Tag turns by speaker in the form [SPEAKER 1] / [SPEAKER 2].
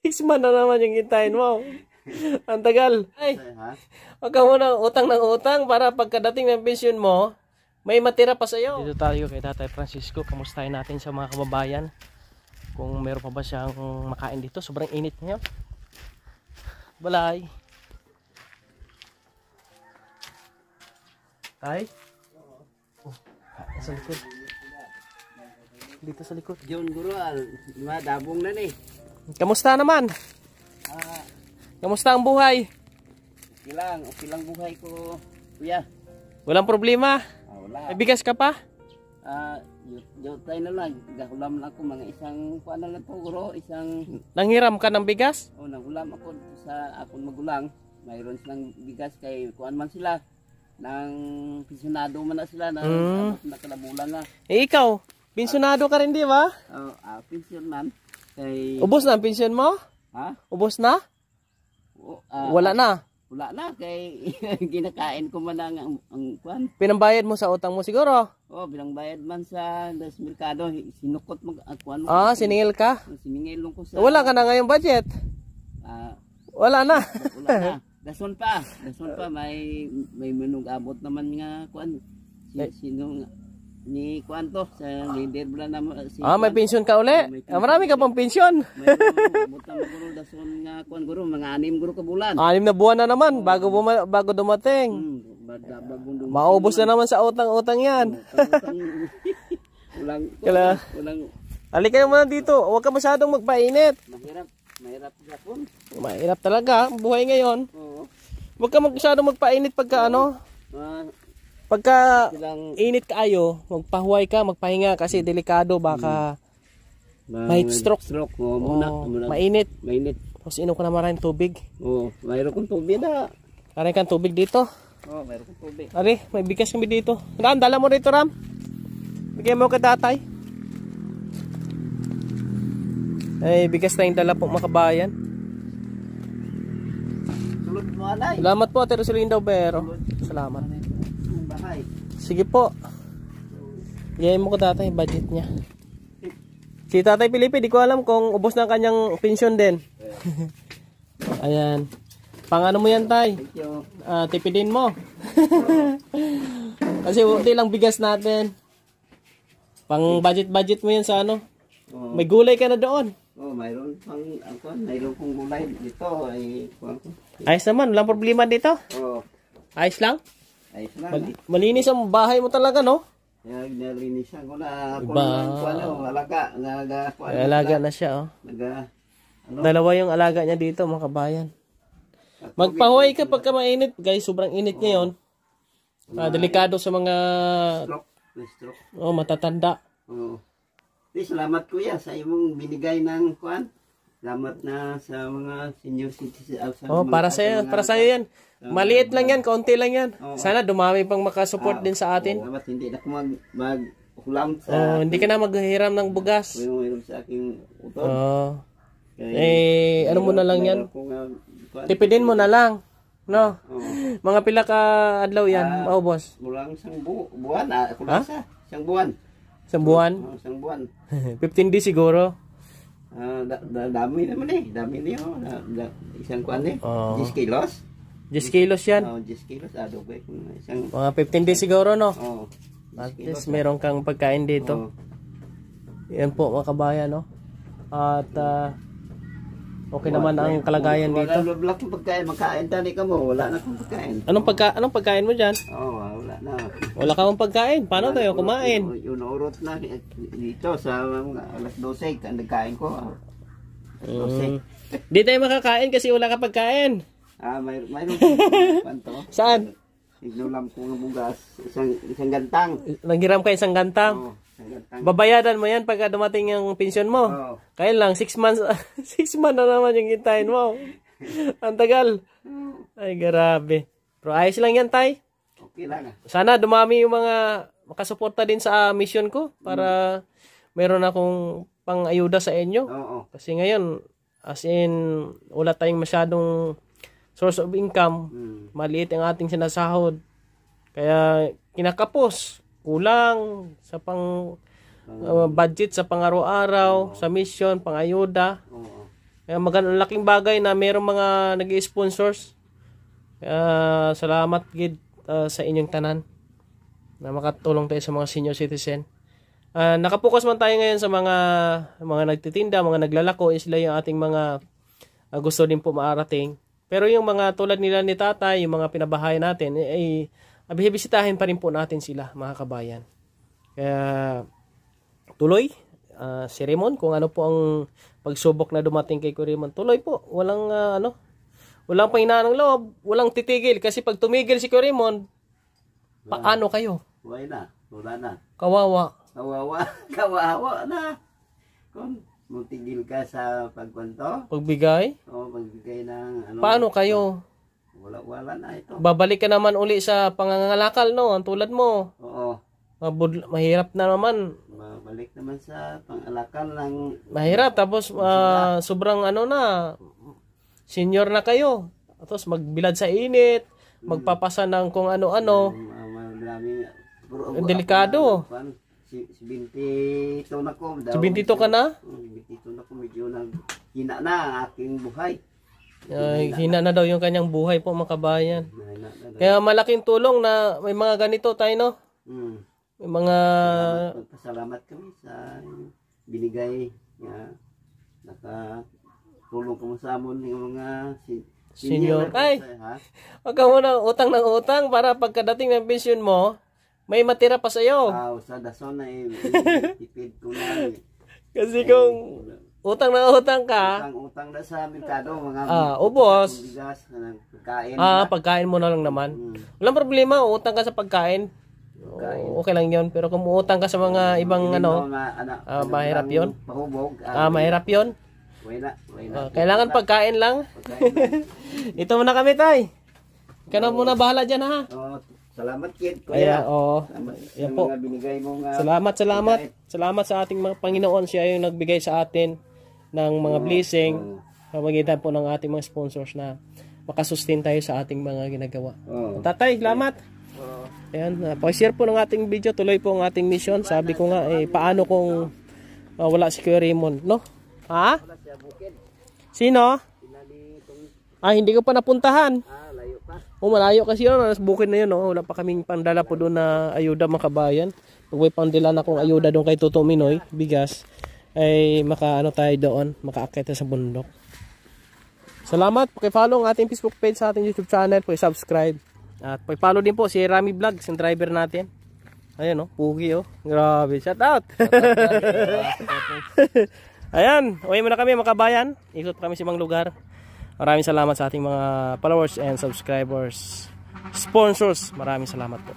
[SPEAKER 1] 6 months na naman yung hintayin mo. Ang tagal. Ay, wag ka muna utang ng utang para pagkadating ng pensyon mo, may matira pa sa'yo. Dito tayo kay Tatay Francisco. Kamustahin natin sa mga kababayan. Kung meron pa ba siyang makain dito. Sobrang init ngayon. Balay. Tay? Oh, sa likod. Dito sa likod.
[SPEAKER 2] John Guru, madabong na ni.
[SPEAKER 1] Kamusta naman? Kamusta ang buhay?
[SPEAKER 2] Okay lang buhay ko, kuya.
[SPEAKER 1] Walang problema?
[SPEAKER 2] Wala.
[SPEAKER 1] May bigas ka pa?
[SPEAKER 2] Tayo na lang, gahulam na ako mga isang, paano lang to, Guru, isang...
[SPEAKER 1] Nanghiram ka ng bigas?
[SPEAKER 2] Nanghulam ako sa akong magulang. Mayroon silang bigas kay kuan man sila. Nang pensionado man na sila, na nakalabulan na.
[SPEAKER 1] Ikaw, pensionado ka rin, di ba?
[SPEAKER 2] Pension man. Kay...
[SPEAKER 1] Ubos na ang pensyon mo?
[SPEAKER 2] Ha?
[SPEAKER 1] Ubos na? Wala na?
[SPEAKER 2] Wala na, kay ginakain ko man ang kuan.
[SPEAKER 1] Pinambayad mo sa utang mo siguro?
[SPEAKER 2] Binangbayad man sa das merkado, sinukot mo kuan mo.
[SPEAKER 1] Siningil ka?
[SPEAKER 2] Siningil ko sa...
[SPEAKER 1] Wala ka na ngayong budget? Wala na.
[SPEAKER 2] Wala na. Dason pa, may manug-abot naman nga kuan. Sino ni kuan to sa leader bla na
[SPEAKER 1] may pensyon ka uli? Marami ka pang pensyon.
[SPEAKER 2] Butang Guru dason nga kuan Guru, mga 6 Guru ka bulan.
[SPEAKER 1] 6 na buwan na naman bago dumating. Maubos na naman sa utang-utang yan.
[SPEAKER 2] Walang.
[SPEAKER 1] Halika naman dito, huwag ka masyadong magpainit.
[SPEAKER 2] Mahirap gapon.
[SPEAKER 1] Mahirap talaga ang buhay ngayon. Huwag ka masyadong magpainit pagka pagka init kaayo, magpahuway ka, magpahinga kasi delikado, baka may stroke. Mainit. Tapos inom ka na maraming tubig.
[SPEAKER 2] Mayroon kong tubig na.
[SPEAKER 1] Aray kang tubig dito.
[SPEAKER 2] Mayroon kong tubig.
[SPEAKER 1] Aray, may bigas kami dito. Ram, dala mo rito, Ram. Bigyan mo ka tatay. Ay, bigas tayong dala po mga kabayan.
[SPEAKER 2] Sulod mo alay.
[SPEAKER 1] Salamat po, Ate Rosalinda Obero. Salamat. Sige po. Bigyan mo ko tatay, budget niya. Si Tatay Felipe, di ko alam kung ubos na kanyang pensyon din. Ayan. Pang ano mo yan, tay? Tipidin mo. Kasi hindi lang bigas natin. Pang budget mo yan sa ano. May gulay ka na doon.
[SPEAKER 2] Mayroon kong gulay dito ay
[SPEAKER 1] ayos naman, walang problema dito. Ayos lang?
[SPEAKER 2] Ayos lang.
[SPEAKER 1] Malinis ang bahay mo talaga, no?
[SPEAKER 2] Nalinisan ko na
[SPEAKER 1] alaga na siya, oh. Dalawa yung alaga niya dito, mga kabayan. Magpahuway ka pagka mainit, guys, sobrang init ngayon. Delikado sa mga matatanda.
[SPEAKER 2] Salamat kuya sa imong binigay ng kuan. Salamat na sa mga senior citizens.
[SPEAKER 1] Para sa iyo yan. Maliit lang yan, kaunti lang yan. Sana dumami pang makasupport din sa atin.
[SPEAKER 2] Salamat, hindi na ako mag-ulam sa...
[SPEAKER 1] hindi ka na maghiram ng bugas.
[SPEAKER 2] Mayroon sa aking utod.
[SPEAKER 1] Ano mo na lang yan? Tipidin mo na lang. No? Mga pila ka adlaw yan, maubos.
[SPEAKER 2] Mulang isang buwan. Isang buwan.
[SPEAKER 1] Isang buwan?
[SPEAKER 2] Isang buwan.
[SPEAKER 1] 15 days siguro.
[SPEAKER 2] Dami naman eh. Dami niyo. Isang kuan eh. 10 kilos.
[SPEAKER 1] 10 kilos yan.
[SPEAKER 2] 10 kilos. Isang...
[SPEAKER 1] Mga 15 days siguro, no? At least meron kang pagkain dito. Yan po mga kabayan, no? At okay naman ang kalagayan dito.
[SPEAKER 2] Wala akong pagkain. Makain tani ka mo. Wala na akong pagkain.
[SPEAKER 1] Anong pagkain mo dyan?
[SPEAKER 2] Wala na.
[SPEAKER 1] Wala kang pagkain. Paano tayo kumain?
[SPEAKER 2] Yung naurot na dito sa mga alas 12. Nagkain ko. 12.
[SPEAKER 1] Di tayo makakain kasi wala ka pagkain.
[SPEAKER 2] Mayroon panto.
[SPEAKER 1] Saan?
[SPEAKER 2] Ignulam ko ng bugas. Isang gantang.
[SPEAKER 1] Nanghiram ka isang gantang? Babayadan mo yan pagka dumating yung pensyon mo. Kaya lang 6 months 6 months na naman yung hintayin mo. Ang tagal. Ay grabe. Pero ayos lang yan, tay.
[SPEAKER 2] Okay lang.
[SPEAKER 1] Sana dumami yung mga makasuporta din sa mission ko para meron akong pang-ayuda sa inyo. Kasi ngayon as in wala tayong masyadong source of income. Maliit ang ating sinasahod. Kaya kinakapos. Kulang sa pang budget sa pang-araw-araw, sa mission, pang-ayuda. Kaya laking bagay na mayroong mga nag-i-sponsors. Kaya salamat gid sa inyong tanan na makatulong tayo sa mga senior citizen. Nakapokus man tayo ngayon sa mga nagtitinda, mga naglalako, sila yung ating mga gusto din po maarating. Pero yung mga tulad nila ni tatay, yung mga pinabahay natin, bibisitahin pa rin po natin sila, mga kabayan. Kaya tuloy, si Raymond, kung ano po ang pagsubok na dumating kay Raymond, tuloy po. Walang panghinaan ng loob, walang titigil. Kasi pag tumigil si Raymond, paano kayo?
[SPEAKER 2] Wala na.
[SPEAKER 1] Kawawa
[SPEAKER 2] na. Kung mutigil ka sa pagkwanto,
[SPEAKER 1] pagbigay
[SPEAKER 2] ng
[SPEAKER 1] paano kayo?
[SPEAKER 2] Wala na ito.
[SPEAKER 1] Babalik ka naman uli sa pangangalakal, no? Ang tulad mo.
[SPEAKER 2] Oo.
[SPEAKER 1] Mahirap na naman.
[SPEAKER 2] Babalik naman sa pangalakal ng...
[SPEAKER 1] Mahirap. Tapos, sobrang senior na kayo. Tapos, magbilad sa init. Magpapasa ng kung ano-ano. Delikado.
[SPEAKER 2] 72 na ko.
[SPEAKER 1] 72 ka na?
[SPEAKER 2] 72 na ko. Medyo hina na ang aking buhay.
[SPEAKER 1] Hina na daw yung kanyang buhay po, mga kabayan. Kaya malaking tulong na may mga ganito tayo, no? May mga...
[SPEAKER 2] Salamat kami sa binigay na nakatulong ko sa amon yung mga
[SPEAKER 1] senior. Ay, wag ka muna utang ng utang para pagkadating ng pension mo, may matira pa sa'yo.
[SPEAKER 2] Sa dason na tipid ko na.
[SPEAKER 1] Kasi kung utang na utang ka,
[SPEAKER 2] utang na sa merkado, mga
[SPEAKER 1] ubos.
[SPEAKER 2] Bigas, pagkain.
[SPEAKER 1] Pagkain mo na lang naman. Walang problema, utang ka sa pagkain. Okay lang yun. Pero kung utang ka sa mga ibang mahirap yun. Mahirap yun. Kailangan pagkain lang. Ito muna kami, tay. Ikaw na muna bahala dyan, ha?
[SPEAKER 2] Salamat, kid. Kuya.
[SPEAKER 1] Yan po. Salamat sa ating mga Panginoon. Siya yung nagbigay sa atin ng mga blessing. Pamagitan po ng ating mga sponsors na makasustain tayo sa ating mga ginagawa. Tatay, salamat. Ayan, pakishare po ng ating video. Tuloy po ang ating mission. Sabi ko nga, paano kung wala si Kuya Raymond, no? Ha? Sino? Hindi ko pa napuntahan.
[SPEAKER 2] Layo pa.
[SPEAKER 1] Malayo kasi yun. Nasa bukid na yun. Wala pa kaming pandala po doon na ayuda, mga kabayan. Pag may pandala na akong ayuda doon kay Toto Minoy, bigas, ay tayo doon. Makaakit sa bundok. Salamat. Paki-follow ang ating Facebook page sa ating YouTube channel. Paki-subscribe. At paki-follow din po si Rami Vlogs, yung driver natin. Ayan, pugi, Grabe. Shout out. Ayan. Uwi muna kami, mga kabayan. Ikot kami sa ibang lugar. Maraming salamat sa ating mga followers and subscribers, sponsors. Maraming salamat po.